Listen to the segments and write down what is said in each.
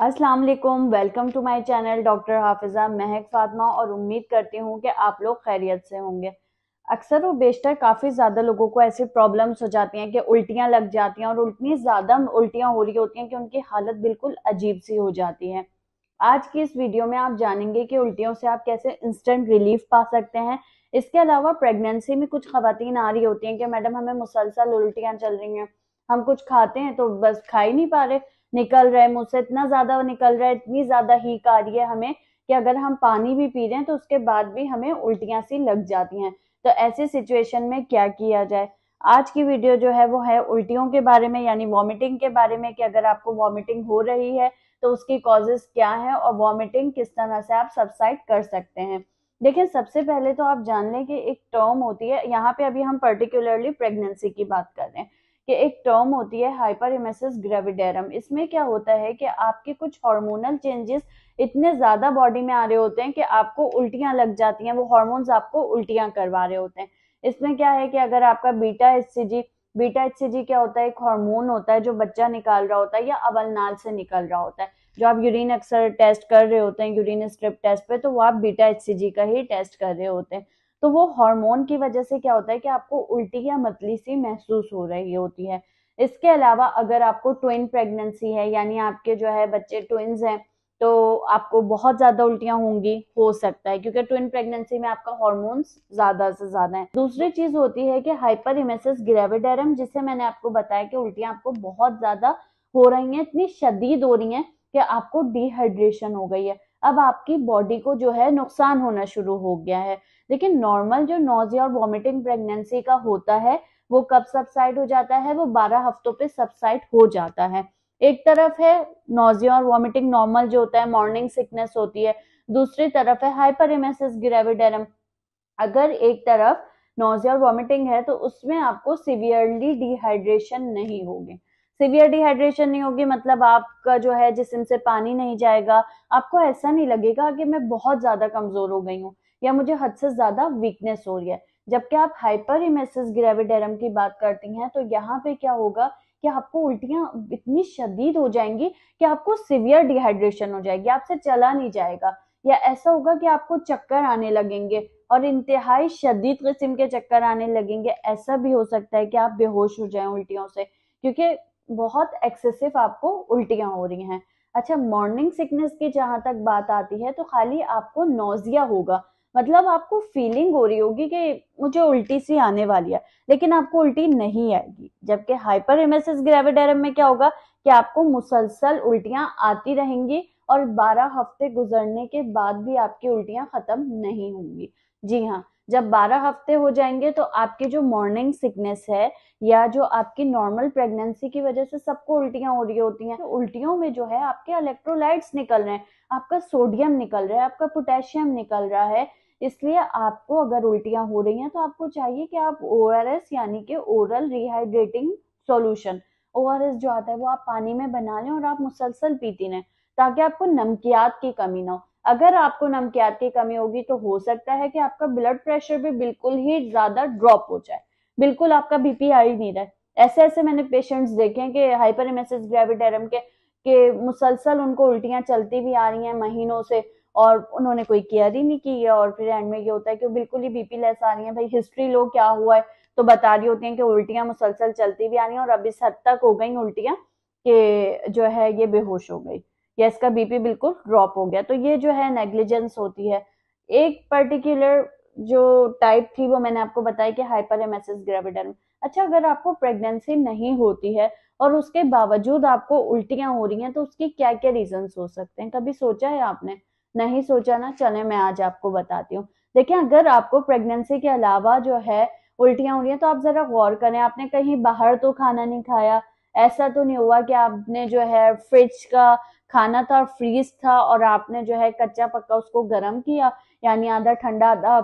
अस्सलाम वालेकुम, welcome to my channel doctor Hafiza Mahak Fatima. और उम्मीद करती हूँ कि आप लोग खैरियत से होंगे। अक्सर व बेशतर काफ़ी ज़्यादा लोगों को ऐसी प्रॉब्लम्स हो जाती हैं कि उल्टियाँ लग जाती हैं, और इतनी ज़्यादा उल्टियाँ हो रही होती हैं कि उनकी हालत बिल्कुल अजीब सी हो जाती है। आज की इस वीडियो में आप जानेंगे कि उल्टियों से आप कैसे इंस्टेंट रिलीफ पा सकते हैं। इसके अलावा प्रेगनेंसी में कुछ खवातीन आ रही होती हैं कि मैडम हमें मुसलसल उल्टियाँ चल रही हैं, हम कुछ खाते हैं तो बस खा ही नहीं पा रहे, निकल रहा है मुंह से, इतना ज्यादा निकल रहा है, इतनी ज्यादा हीक आ रही है हमें कि अगर हम पानी भी पी रहे हैं तो उसके बाद भी हमें उल्टियां सी लग जाती हैं। तो ऐसी सिचुएशन में क्या किया जाए। आज की वीडियो जो है वो है उल्टियों के बारे में, यानी वॉमिटिंग के बारे में, कि अगर आपको वॉमिटिंग हो रही है तो उसकी कॉजेस क्या है और वॉमिटिंग किस तरह से आप सबसाइड कर सकते हैं। देखिए, सबसे पहले तो आप जान लें कि एक टर्म होती है, यहाँ पे अभी हम पर्टिकुलरली प्रेगनेंसी की बात कर रहे हैं, कि एक टर्म होती है हाइपरेमेसिस ग्रेविडेरम। इसमें क्या होता है कि आपके कुछ हार्मोनल चेंजेस इतने ज्यादा बॉडी में आ रहे होते हैं कि आपको उल्टियां लग जाती हैं, वो हार्मोन्स आपको उल्टियां करवा रहे होते हैं। इसमें क्या है कि अगर आपका बीटा एचसीजी क्या होता है, एक हार्मोन होता है जो बच्चा निकाल रहा होता है या अवलनाल से निकल रहा होता है। जो आप यूरिन अक्सर टेस्ट कर रहे होते हैं यूरिन स्ट्रिप टेस्ट पे, तो वो आप बीटा एचसीजी का ही टेस्ट कर रहे होते हैं। तो वो हार्मोन की वजह से क्या होता है कि आपको उल्टी या मतली सी महसूस हो रही होती है। इसके अलावा अगर आपको ट्विन प्रेगनेंसी है, यानी आपके जो है बच्चे ट्विन्स हैं, तो आपको बहुत ज्यादा उल्टियां होंगी, हो सकता है, क्योंकि ट्विन प्रेगनेंसी में आपका हार्मोन्स ज्यादा से ज्यादा है। दूसरी चीज होती है कि हाइपरेमेसिस ग्रेविडेरम, जिससे मैंने आपको बताया कि उल्टियां आपको बहुत ज्यादा हो रही हैं, इतनी शदीद हो रही हैं कि आपको डिहाइड्रेशन हो गई है। अब आपकी बॉडी को जो है नुकसान होना शुरू हो गया है। लेकिन नॉर्मल जो नोजिया और वॉमिटिंग प्रेगनेंसी का होता है वो कब सबसाइड हो जाता है, वो 12 हफ्तों पे सबसाइड हो जाता है। एक तरफ है नोजिया और वॉमिटिंग नॉर्मल जो होता है, मॉर्निंग सिकनेस होती है। दूसरी तरफ है हाइपरेमेसिस ग्रेविडेरम। अगर एक तरफ नोजिया और वॉमिटिंग है तो उसमें आपको सिवियरली डिहाइड्रेशन नहीं होगी। सिवियर डिहाइड्रेशन नहीं होगी मतलब आपका जो है जिस्म से पानी नहीं जाएगा, आपको ऐसा नहीं लगेगा कि मैं बहुत ज्यादा कमजोर हो गई हूँ या मुझे हद से ज्यादा वीकनेस हो रही है। जबकि आप हाइपरेमेसिस ग्रेविडेरम की बात करती हैं तो यहाँ पे क्या होगा कि आपको उल्टियां इतनी शदीद हो जाएंगी कि आपको सिवियर डिहाइड्रेशन हो जाएगी, आपसे चला नहीं जाएगा, या ऐसा होगा कि आपको चक्कर आने लगेंगे और इंतहाई शदीद किस्म के चक्कर आने लगेंगे। ऐसा भी हो सकता है कि आप बेहोश हो जाएं उल्टियों से, क्योंकि बहुत एक्सेसिव आपको उल्टियां हो रही हैं। अच्छा, मॉर्निंग सिकनेस की जहां तक बात आती है तो खाली आपको नोजिया होगा, मतलब आपको फीलिंग हो रही होगी कि मुझे उल्टी सी आने वाली है, लेकिन आपको उल्टी नहीं आएगी। जबकि हाइपरेमेसिस ग्रेविडेरम में क्या होगा कि आपको मुसलसल उल्टियां आती रहेंगी और 12 हफ्ते गुजरने के बाद भी आपकी उल्टियां खत्म नहीं होंगी। जी हाँ, जब 12 हफ्ते हो जाएंगे तो आपकी जो मॉर्निंग सिकनेस है या जो आपकी नॉर्मल प्रेगनेंसी की वजह से सबको उल्टियां हो रही होती हैं, तो उल्टियों में जो है आपके इलेक्ट्रोलाइट्स निकल रहे हैं, आपका सोडियम निकल रहा है, आपका पोटेशियम निकल रहा है। इसलिए आपको अगर उल्टियां हो रही हैं तो आपको चाहिए कि आप ओआरएस यानी कि ओरल रिहाइड्रेटिंग सॉल्यूशन, ओआरएस जो आता है वो आप पानी में बना लें और आप मुसलसल पीती रहें, ताकि आपको नमकियात की कमी ना हो। अगर आपको नमकियात की कमी होगी तो हो सकता है कि आपका ब्लड प्रेशर भी बिल्कुल ही ज्यादा ड्रॉप हो जाए, बिल्कुल आपका बीपी आ ही नहीं रहा है। ऐसे ऐसे मैंने पेशेंट्स देखे हैं कि हाइपरेमेसिस ग्रेविडेरम के मुसलसल उनको उल्टियां चलती भी आ रही हैं महीनों से, और उन्होंने कोई केयर ही नहीं की है, और फिर एंड में ये होता है कि बिल्कुल ही बीपी लेस आ रही है। भाई हिस्ट्री लो क्या हुआ है, तो बता रही होती हैं कि उल्टियां मुसलसल चलती भी आ रही हैं और अब इस हद तक हो गई उल्टियां कि जो है ये बेहोश हो गई या इसका बीपी बिल्कुल ड्रॉप हो गया। तो ये जो है नेग्लिजेंस होती है। एक पर्टिकुलर जो टाइप थी वो मैंने आपको बताया कि हाइपरेमेसिस ग्रेविडेरम। अच्छा, अगर आपको प्रेगनेंसी नहीं होती है और उसके बावजूद आपको उल्टियां हो रही हैं तो उसकी क्या क्या रीजंस हो सकते हैं, कभी सोचा है आपने? नहीं सोचा ना, चले मैं आज आपको बताती हूँ। देखिए, अगर आपको प्रेगनेंसी के अलावा जो है उल्टियां हो रही हैं तो आप जरा गौर करें, आपने कहीं बाहर तो खाना नहीं खाया, ऐसा तो नहीं हुआ कि आपने जो है फ्रिज का खाना था, फ्रीज था, और आपने जो है कच्चा पक्का उसको गर्म किया, यानी आधा ठंडा आधा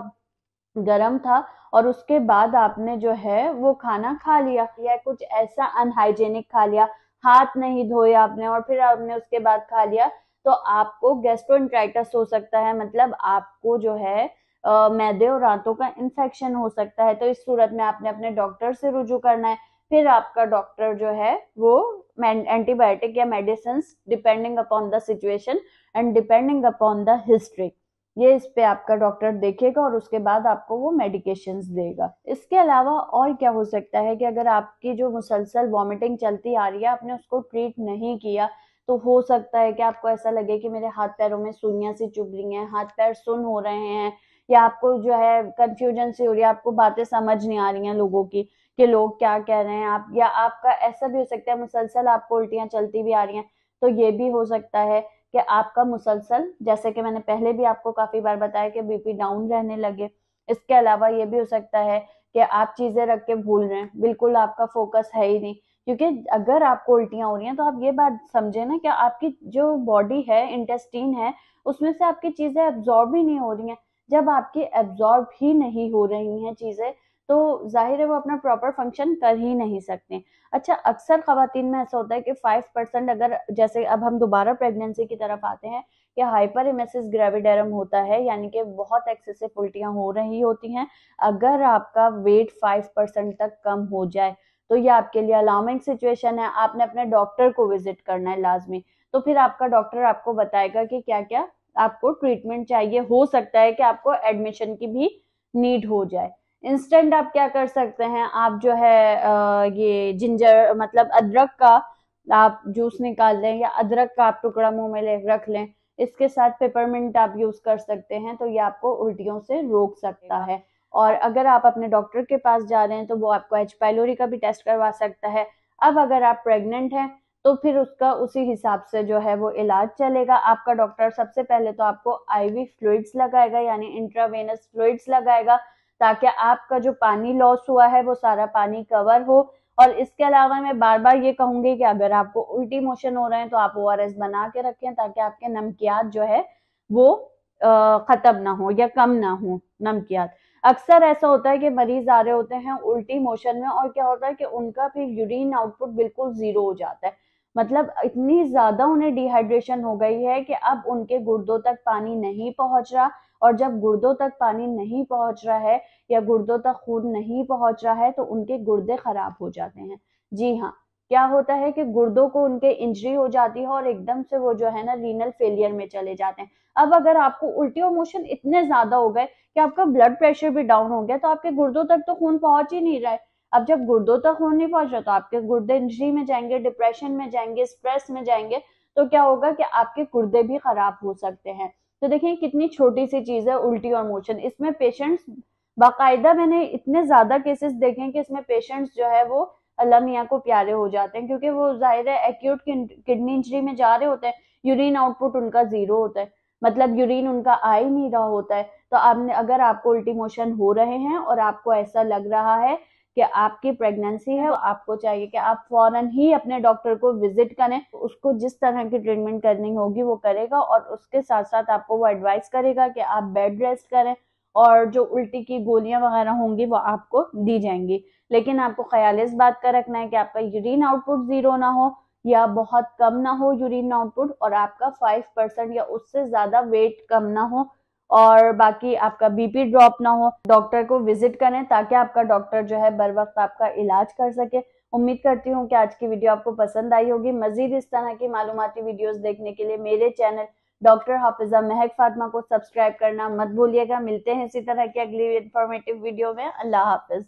गर्म था, और उसके बाद आपने जो है वो खाना खा लिया, या कुछ ऐसा अनहाइजेनिक खा लिया, हाथ नहीं धोए आपने और फिर आपने उसके बाद खा लिया, तो आपको गैस्ट्रोएंटेराइटिस हो सकता है, मतलब आपको जो है मैदे और आंतों का इन्फेक्शन हो सकता है। तो इस सूरत में आपने अपने डॉक्टर से रुजू करना है। फिर आपका डॉक्टर जो है वो एंटीबायोटिक या medicine depending upon the situation and depending upon the history, ये इस पे आपका डॉक्टर देखेगा और उसके बाद आपको वो मेडिकेशंस देगा। इसके अलावा और क्या हो सकता है कि अगर आपकी जो मुसलसल वॉमिटिंग चलती आ रही है, आपने उसको ट्रीट नहीं किया, तो हो सकता है कि आपको ऐसा लगे कि मेरे हाथ पैरों में सुइयां सी चुभ रही हैं, हाथ पैर सुन्न हो रहे हैं, या आपको जो है कंफ्यूजन सी हो रही है, आपको बातें समझ नहीं आ रही हैं लोगों की कि लोग क्या कह रहे हैं आप, या आपका ऐसा भी हो सकता है मुसलसल आपको उल्टियां चलती भी आ रही हैं, तो ये भी हो सकता है कि आपका मुसलसल, जैसे कि मैंने पहले भी आपको काफी बार बताया कि बीपी डाउन रहने लगे। इसके अलावा ये भी हो सकता है कि आप चीजें रख के भूल रहे हैं, बिल्कुल आपका फोकस है ही नहीं, क्योंकि अगर आपको उल्टियां हो रही हैं तो आप ये बात समझे ना कि आपकी जो बॉडी है, इंटेस्टीन है, उसमें से आपकी चीजें एब्जॉर्ब ही नहीं हो रही हैं। जब आपकी एब्जॉर्ब ही नहीं हो रही हैं चीजें, तो जाहिर है वो अपना प्रॉपर फंक्शन कर ही नहीं सकते। अच्छा, अक्सर खवातीन में ऐसा होता है कि 5% अगर, जैसे अब हम दोबारा प्रेगनेंसी की तरफ आते हैं, कि हाइपर इमेसिस ग्रेविडेरम होता है, यानी कि बहुत एक्सेसिव उल्टियां हो रही होती हैं, अगर आपका वेट 5% तक कम हो जाए तो ये आपके लिए अलार्मिंग सिचुएशन है, आपने अपने डॉक्टर को विजिट करना है लाजमी। तो फिर आपका डॉक्टर आपको बताएगा कि क्या क्या आपको ट्रीटमेंट चाहिए, हो सकता है कि आपको एडमिशन की भी नीड हो जाए। इंस्टेंट आप क्या कर सकते हैं, आप जो है ये जिंजर मतलब अदरक का आप जूस निकाल लें, या अदरक का आप टुकड़ा मुंह में ले रख लें, इसके साथ पेपरमिंट आप यूज कर सकते हैं, तो ये आपको उल्टियों से रोक सकता है। और अगर आप अपने डॉक्टर के पास जा रहे हैं तो वो आपको एच पाइलोरी का भी टेस्ट करवा सकता है। अब अगर आप प्रेग्नेंट हैं तो फिर उसका उसी हिसाब से जो है वो इलाज चलेगा। आपका डॉक्टर सबसे पहले तो आपको आईवी फ्लूइड्स लगाएगा, यानी इंट्रावेनस फ्लूइड्स लगाएगा, ताकि आपका जो पानी लॉस हुआ है वो सारा पानी कवर हो। और इसके अलावा मैं बार बार ये कहूंगी कि अगर आपको उल्टी मोशन हो रहे हैं तो आप ओआरएस बना के रखें, ताकि आपके नमकियात जो है वो खत्म ना हो या कम ना हो नमकियात। अक्सर ऐसा होता है कि मरीज आ रहे होते हैं उल्टी मोशन में, और क्या होता है कि उनका फिर यूरिन आउटपुट बिल्कुल जीरो हो जाता है, मतलब इतनी ज्यादा उन्हें डिहाइड्रेशन हो गई है कि अब उनके गुर्दों तक पानी नहीं पहुंच रहा। और जब गुर्दों तक पानी नहीं पहुंच रहा है या गुर्दों तक खून नहीं पहुंच रहा है तो उनके गुर्दे खराब हो जाते हैं। जी हाँ, क्या होता है कि गुर्दों को उनके इंजरी हो जाती है और एकदम से वो जो है ना रीनल फेलियर में चले जाते हैं। अब अगर आपको उल्टी और मोशन इतने ज्यादा हो गए कि आपका ब्लड प्रेशर भी डाउन हो गया, तो आपके गुर्दों तक तो खून पहुंच ही नहीं रहा है। अब जब गुर्दों तक खून नहीं पहुंच रहा तो आपके गुर्दे इंजरी में जाएंगे, डिप्रेशन में जाएंगे, स्ट्रेस में जाएंगे, तो क्या होगा कि आपके गुर्दे भी खराब हो सकते हैं। तो देखिए कितनी छोटी सी चीज है उल्टी और मोशन, इसमें पेशेंट्स बाकायदा, मैंने इतने ज्यादा केसेस देखे हैं कि इसमें पेशेंट्स जो है वो अल्लाह मियाँ को प्यारे हो जाते हैं, क्योंकि वो जाहिर है एक्यूट किडनी इंजरी में जा रहे होते हैं, यूरिन आउटपुट उनका जीरो होता है, मतलब यूरिन उनका आ ही नहीं रहा होता है। तो आपने, अगर आपको उल्टी मोशन हो रहे हैं और आपको ऐसा लग रहा है कि आपकी प्रेगनेंसी है, तो आपको चाहिए कि आप फौरन ही अपने डॉक्टर को विजिट करें, उसको जिस तरह की ट्रीटमेंट करनी होगी वो करेगा, और उसके साथ साथ आपको वो एडवाइस करेगा कि आप बेड रेस्ट करें, और जो उल्टी की गोलियां वगैरह होंगी वो आपको दी जाएंगी। लेकिन आपको ख्याल इस बात का रखना है कि आपका यूरिन आउटपुट जीरो ना हो या बहुत कम ना हो यूरिन आउटपुट, और आपका 5% या उससे ज्यादा वेट कम ना हो, और बाकी आपका बीपी ड्रॉप ना हो। डॉक्टर को विजिट करें ताकि आपका डॉक्टर जो है बर वक्त आपका इलाज कर सके। उम्मीद करती हूँ कि आज की वीडियो आपको पसंद आई होगी। मजीद इस तरह की मालूमाती वीडियोस देखने के लिए मेरे चैनल डॉक्टर हाफिजा महक फातिमा को सब्सक्राइब करना मत भूलिएगा। मिलते हैं इसी तरह की अगली इंफॉर्मेटिव वीडियो में। अल्लाह हाफिज।